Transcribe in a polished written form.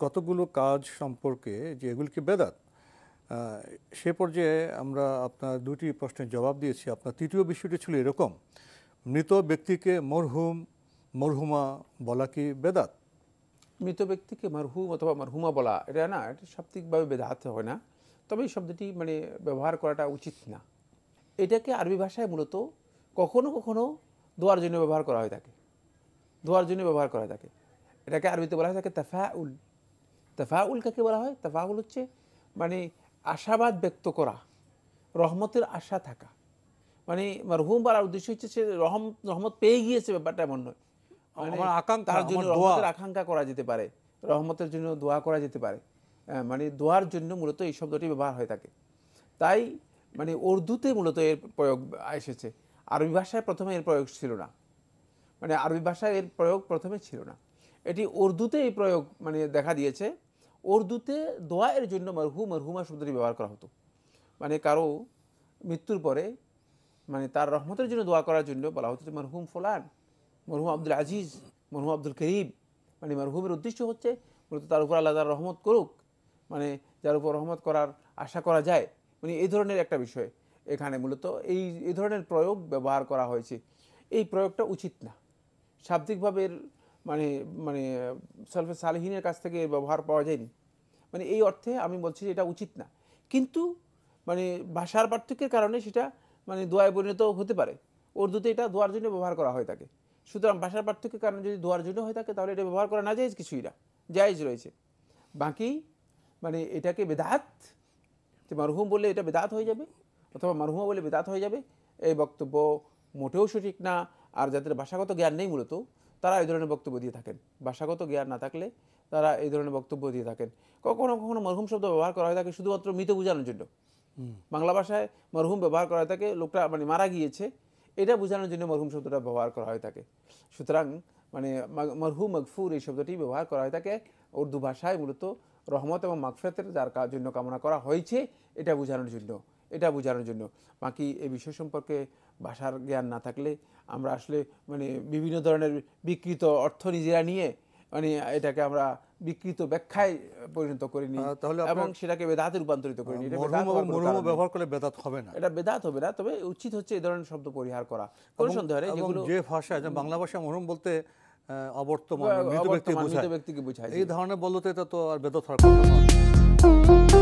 কতগুলো কাজ সম্পর্কে যে এগুলো কি বেদাত, সে পর্যায়ে আমরা আপনার দুটি প্রশ্নের জবাব দিয়েছি। আপনার তৃতীয় বিষয়টি ছিল এরকম, মৃত ব্যক্তিকে মরহুম মরহুমা বলা কি বেদাত? মৃত ব্যক্তিকে মারহুম অথবা মারহুমা বলা এটা না, এটা শাব্দিকভাবে বেদাত হয় না, তবে এই শব্দটি মানে ব্যবহার করাটা উচিত না। এটাকে আরবি ভাষায় মূলত কখনো কখনো দোয়ার জন্য ব্যবহার করা হয়ে থাকে, দোয়ার জন্য ব্যবহার করা হয়ে থাকে। এটাকে আরবিতে বলা হয়ে থাকে তাফাউল। তাফাউল কাকে বলা হয়? তাফাউল হচ্ছে মানে আশাবাদ ব্যক্ত করা, রহমতের আশা থাকা। মানে মারহুম বলার উদ্দেশ্য হচ্ছে সে রহমত পেয়ে গিয়েছে, ব্যাপারটা এমন নয়। মানে তার জন্য রহমতের আকাঙ্ক্ষা করা যেতে পারে, রহমতের জন্য দোয়া করা যেতে পারে, মানে দোয়ার জন্য মূলত এই শব্দটি ব্যবহার হয়ে থাকে। তাই মানে উর্দুতে মূলত এর প্রয়োগ এসেছে, আরবি ভাষায় প্রথমে এর প্রয়োগ ছিল না। মানে আরবি ভাষায় এর প্রয়োগ প্রথমে ছিল না, এটি উর্দুতে এই প্রয়োগ মানে দেখা দিয়েছে। উর্দুতে দোয়ার জন্য মারহুম মারহুমা শব্দটি ব্যবহার করা হতো। মানে কারো মৃত্যুর পরে মানে তার রহমতের জন্য দোয়া করার জন্য বলা হতো যে মারহুম ফুলান, মরহুম আব্দুল আজিজ, মরহুম আব্দুল করিম। মানে মারহুমের উদ্দেশ্য হচ্ছে মূলত তার উপর আল্লাহ তার রহমত করুক, মানে যার উপর রহমত করার আশা করা যায়, মানে এই ধরনের একটা বিষয় এখানে মূলত এই ধরনের প্রয়োগ ব্যবহার করা হয়েছে। এই প্রয়োগটা উচিত না, শাব্দিকভাবে এর মানে মানে সালফে সালেহিনের কাছ থেকে ব্যবহার পাওয়া যায়নি। মানে এই অর্থে আমি বলছি যে এটা উচিত না, কিন্তু মানে ভাষার পার্থক্যের কারণে সেটা মানে দোয়ায় পরিণত হতে পারে। উর্দুতে এটা দোয়ার জন্য ব্যবহার করা হয়ে থাকে। সুতরাং ভাষার পার্থক্যের কারণে যদি দোয়ার জন্য হয়ে থাকে তাহলে এটা ব্যবহার করা না জায়েজ কিছুই না, জায়েজ রয়েছে। বাকি মানে এটাকে বেদাত, যে মারহুম বললে এটা বেদাত হয়ে যাবে অথবা মারহুমা বলে বেদাত হয়ে যাবে, এই বক্তব্য মোটেও সঠিক না। আর যাদের ভাষাগত জ্ঞান নেই মূলত তারা এই ধরনের বক্তব্য দিয়ে থাকেন, ভাষাগত জ্ঞান না থাকলে তারা এই ধরনের বক্তব্য দিয়ে থাকেন। কখনো কখনো মরহুম শব্দ ব্যবহার করা হয়ে থাকে শুধুমাত্র মৃত বোঝানোর জন্য। বাংলা ভাষায় মরহুম ব্যবহার করা হয়ে থাকে লোকটা মানে মারা গিয়েছে, এটা বোঝানোর জন্য মরহুম শব্দটা ব্যবহার করা হয়ে থাকে। সুতরাং মানে মরহুম মগফুর এই শব্দটি ব্যবহার করা হয়ে থাকে উর্দু ভাষায় মূলত রহমত এবং মাগফিরাতের যার জন্য কামনা করা হয়েছে এটা বোঝানোর জন্য, এটা বোঝানোর জন্য। বাকি এই বিষয় সম্পর্কে ভাষার জ্ঞান না থাকলে আমরা আসলে মানে বিভিন্ন ধরনের বিকৃত অর্থ নিজেরা নিয়ে মানে এটাকে আমরা বিকৃত ব্যাখ্যায় পরিণত করিনি এবং সেটাকে বেদাতে রূপান্তরিত করিনি। ব্যবহার করলে বেদাত হবে না, এটা বেদাত হবে না, তবে উচিত হচ্ছে এই ধরনের শব্দ পরিহার করা কোনো সন্দেহ নেই। যেগুলো যে ভাষায় বাংলা ভাষায় মরহুম বলতে অবর্তমান মৃত ব্যক্তিকে বোঝায়, এই ধরনের বলতে এটা তো আর বেদাত হওয়ার কথা নয়।